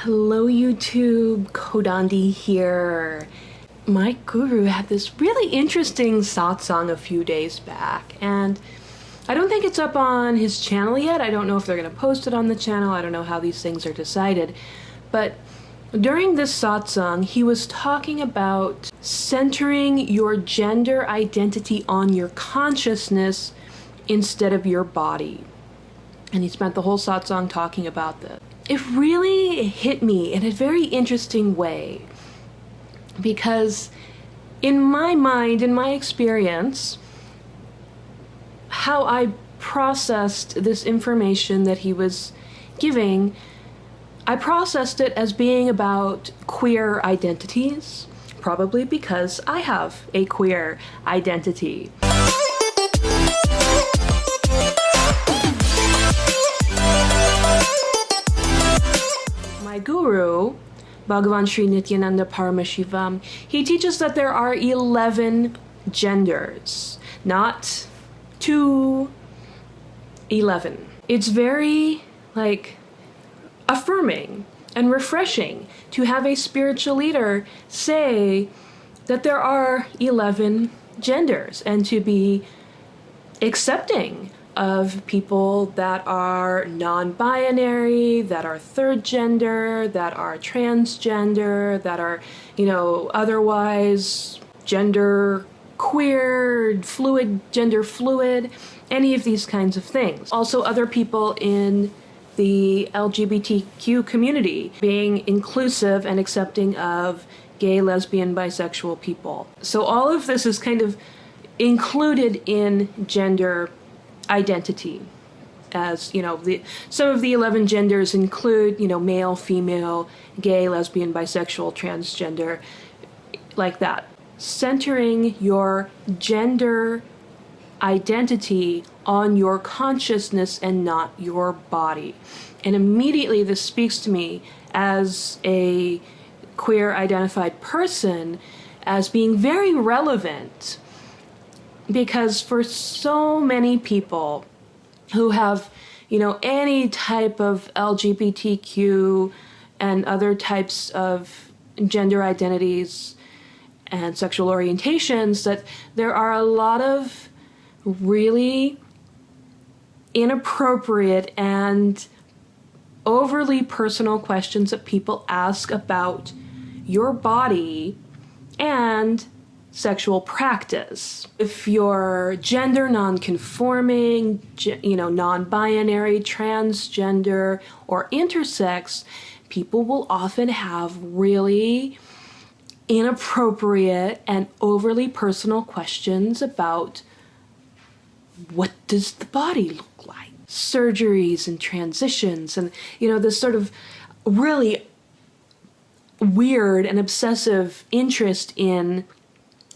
Hello YouTube, Kodandi here. My guru had this really interesting satsang a few days back, and I don't think it's up on his channel yet. I don't know if they're going to post it on the channel. I don't know how these things are decided. But during this satsang, he was talking about centering your gender identity on your consciousness instead of your body. And he spent the whole satsang talking about this. It really hit me in a very interesting way because in my mind, in my experience, how I processed this information that he was giving, I processed it as being about queer identities, probably because I have a queer identity. My guru, Bhagavan Sri Nityananda Paramashivam, he teaches that there are 11 genders, not 2, 11. It's very, affirming and refreshing to have a spiritual leader say that there are 11 genders and to be accepting of people that are non-binary, that are third gender, that are transgender, that are, otherwise gender queer, fluid, gender fluid, any of these kinds of things. Also other people in the LGBTQ community being inclusive and accepting of gay, lesbian, bisexual people. So all of this is kind of included in gender identity, as some of the 11 genders include male, female, gay, lesbian, bisexual, transgender, like that. Centering your gender identity on your consciousness and not your body. And immediately this speaks to me as a queer identified person as being very relevant. Because for so many people who have, any type of LGBTQ and other types of gender identities and sexual orientations, that there are a lot of really inappropriate and overly personal questions that people ask about your body and sexual practice. If you're gender non-conforming, non-binary, transgender, or intersex, people will often have really inappropriate and overly personal questions about what does the body look like? Surgeries and transitions and, this sort of really weird and obsessive interest in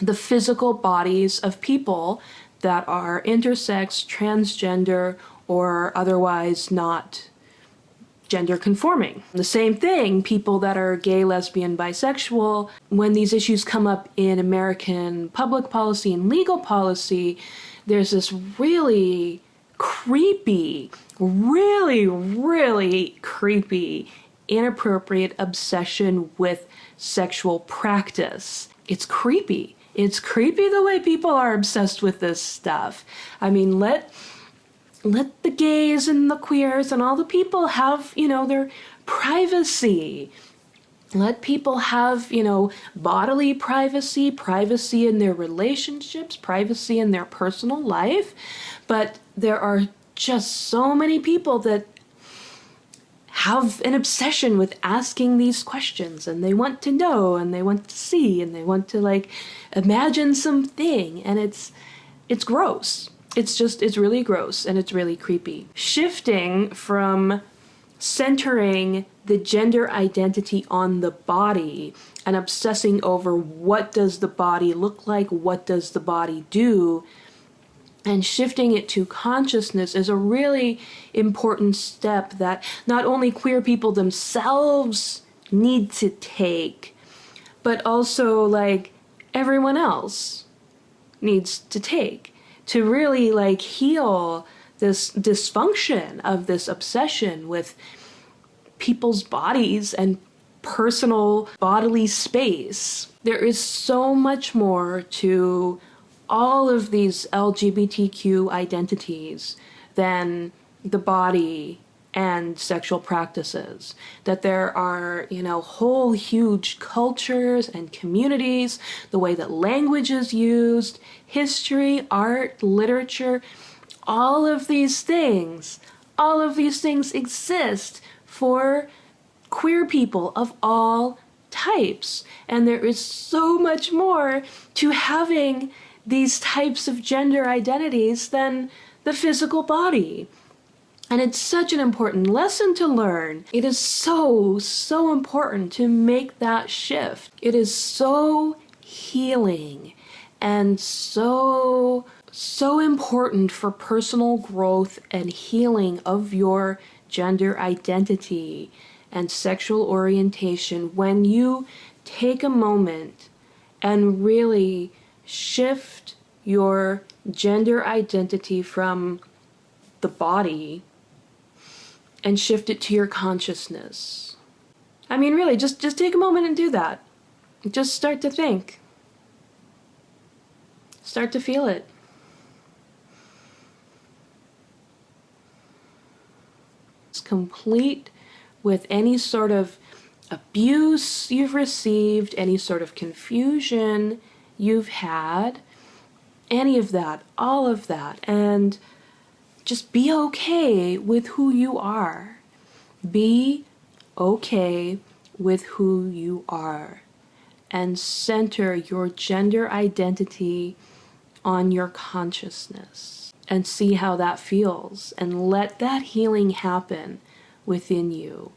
the physical bodies of people that are intersex, transgender, or otherwise not gender conforming. The same thing, people that are gay, lesbian, bisexual, when these issues come up in American public policy and legal policy, there's this really creepy, really creepy, inappropriate obsession with sexual practice. It's creepy. It's creepy the way people are obsessed with this stuff. I mean, let the gays and the queers and all the people have, their privacy. Let people have, bodily privacy, privacy in their relationships, privacy in their personal life. But there are just so many people that have an obsession with asking these questions, and they want to know, and they want to see, and they want to imagine something, and it's gross. It's really gross, and it's really creepy. Shifting from centering the gender identity on the body and obsessing over what does the body look like, what does the body do, and shifting it to consciousness is a really important step that not only queer people themselves need to take, but also everyone else needs to take to really heal this dysfunction of this obsession with people's bodies and personal bodily space. There is so much more to all of these LGBTQ identities than the body and sexual practices. That there are, whole huge cultures and communities, the way that language is used, history, art, literature, all of these things exist for queer people of all types. And there is so much more to having these types of gender identities than the physical body. And it's such an important lesson to learn. It is so, so important to make that shift. It is so healing and so, so important for personal growth and healing of your gender identity and sexual orientation when you take a moment and really shift your gender identity from the body and shift it to your consciousness. I mean, really, just take a moment and do that. Just start to think. Start to feel it. It's complete with any sort of abuse you've received, any sort of confusion you've had, any of that, all of that, and just be okay with who you are. Be okay with who you are, and center your gender identity on your consciousness and see how that feels, and let that healing happen within you.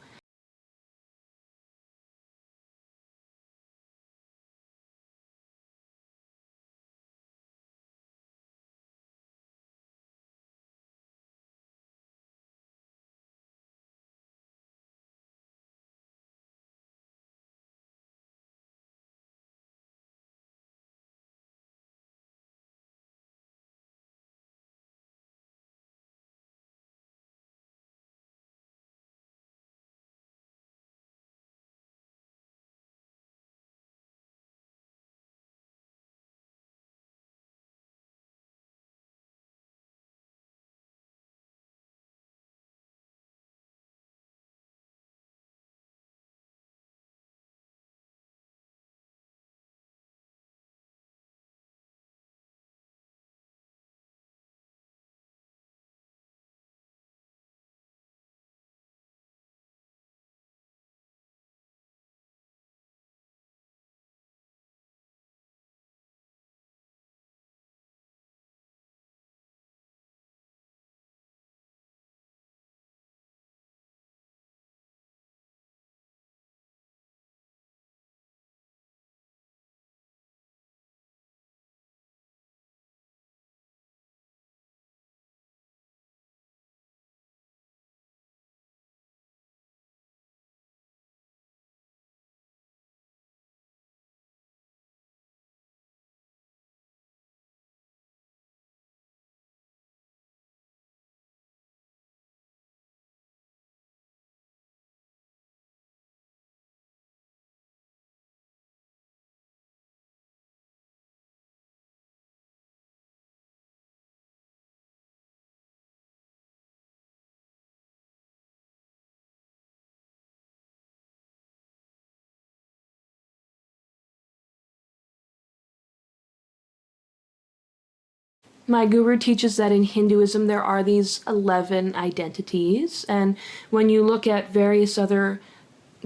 My guru teaches that in Hinduism there are these 11 identities, and when you look at various other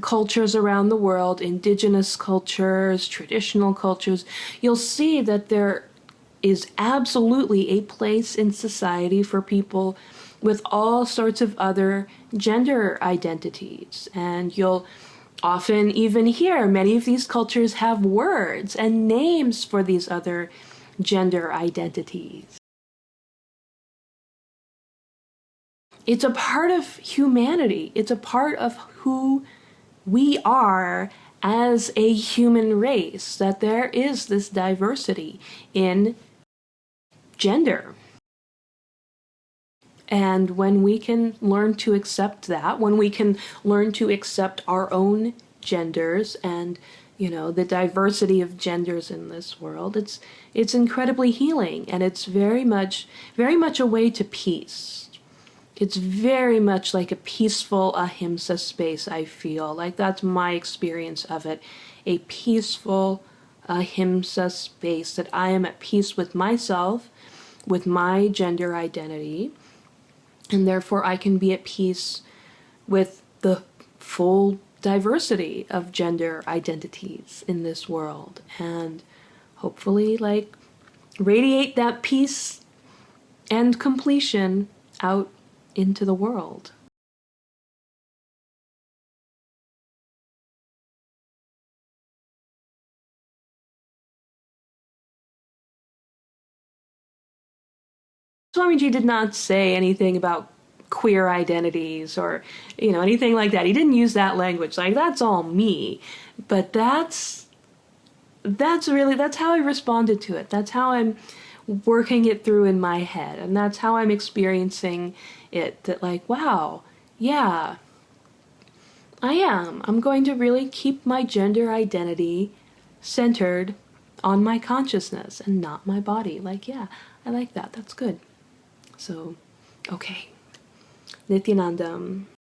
cultures around the world, indigenous cultures, traditional cultures, you'll see that there is absolutely a place in society for people with all sorts of other gender identities. And you'll often even hear many of these cultures have words and names for these other gender identities. It's a part of humanity. It's a part of who we are as a human race, that there is this diversity in gender. And when we can learn to accept that, when we can learn to accept our own genders and, you know, the diversity of genders in this world, it's incredibly healing, and it's very much a way to peace. It's very much like a peaceful ahimsa space, I feel. Like that's my experience of it. A peaceful ahimsa space that I am at peace with myself, with my gender identity, and therefore I can be at peace with the full diversity of gender identities in this world, and hopefully like radiate that peace and completion out into the world. Swamiji did not say anything about queer identities or, you know, anything like that. He didn't use that language. Like, that's all me. But that's how I responded to it. That's how I'm working it through in my head. And that's how I'm experiencing it. That like, wow, yeah, I am. I'm going to really keep my gender identity centered on my consciousness and not my body. Like, yeah, I like that. That's good. So, okay. Nityanandam.